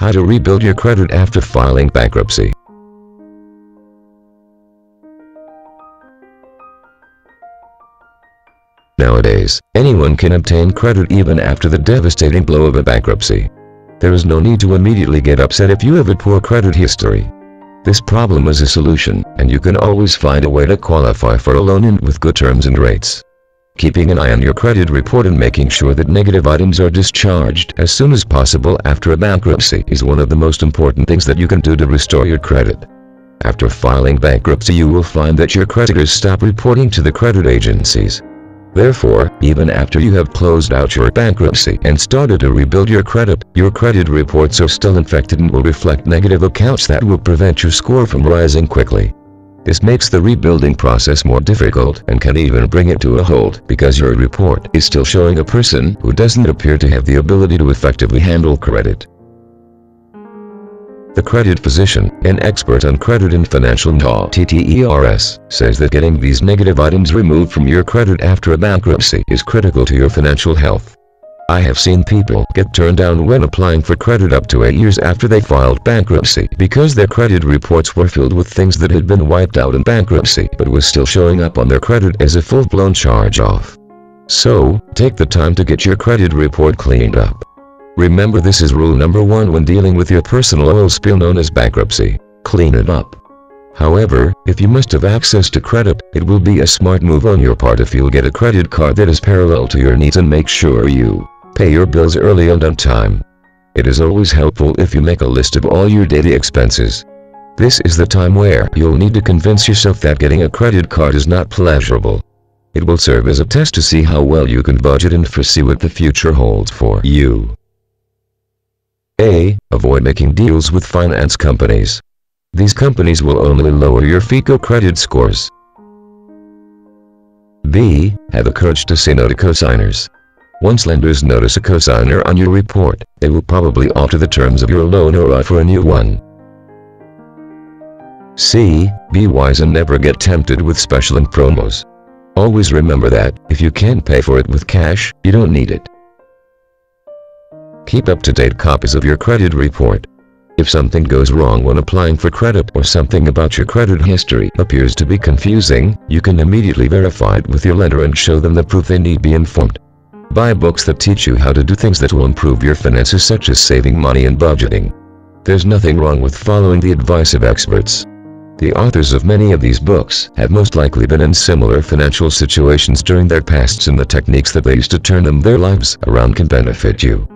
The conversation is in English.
How to rebuild your credit after filing bankruptcy. Nowadays, anyone can obtain credit even after the devastating blow of a bankruptcy. There is no need to immediately get upset if you have a poor credit history. This problem is a solution, and you can always find a way to qualify for a loan and with good terms and rates. Keeping an eye on your credit report and making sure that negative items are discharged as soon as possible after a bankruptcy is one of the most important things that you can do to restore your credit. After filing bankruptcy, you will find that your creditors stop reporting to the credit agencies. Therefore, even after you have closed out your bankruptcy and started to rebuild your credit reports are still infected and will reflect negative accounts that will prevent your score from rising quickly. This makes the rebuilding process more difficult and can even bring it to a halt because your report is still showing a person who doesn't appear to have the ability to effectively handle credit. The Credit Physcian, an expert on credit and financial law (TTERS), says that getting these negative items removed from your credit after a bankruptcy is critical to your financial health. I have seen people get turned down when applying for credit up to 8 years after they filed bankruptcy because their credit reports were filled with things that had been wiped out in bankruptcy but was still showing up on their credit as a full-blown charge-off. So, take the time to get your credit report cleaned up. Remember, this is rule number 1 when dealing with your personal oil spill known as bankruptcy: clean it up. However, if you must have access to credit, it will be a smart move on your part if you'll get a credit card that is parallel to your needs and make sure you pay your bills early and on time. It is always helpful if you make a list of all your daily expenses. This is the time where you'll need to convince yourself that getting a credit card is not pleasurable. It will serve as a test to see how well you can budget and foresee what the future holds for you. A. Avoid making deals with finance companies. These companies will only lower your FICO credit scores. B. Have the courage to say no to cosigners. Once lenders notice a cosigner on your report, they will probably alter the terms of your loan or offer a new one. C. Be wise and never get tempted with special and promos. Always remember that, if you can't pay for it with cash, you don't need it. Keep up-to-date copies of your credit report. If something goes wrong when applying for credit or something about your credit history appears to be confusing, you can immediately verify it with your lender and show them the proof they need be informed. Buy books that teach you how to do things that will improve your finances, such as saving money and budgeting. There's nothing wrong with following the advice of experts. The authors of many of these books have most likely been in similar financial situations during their pasts, and the techniques that they use to turn their lives around can benefit you.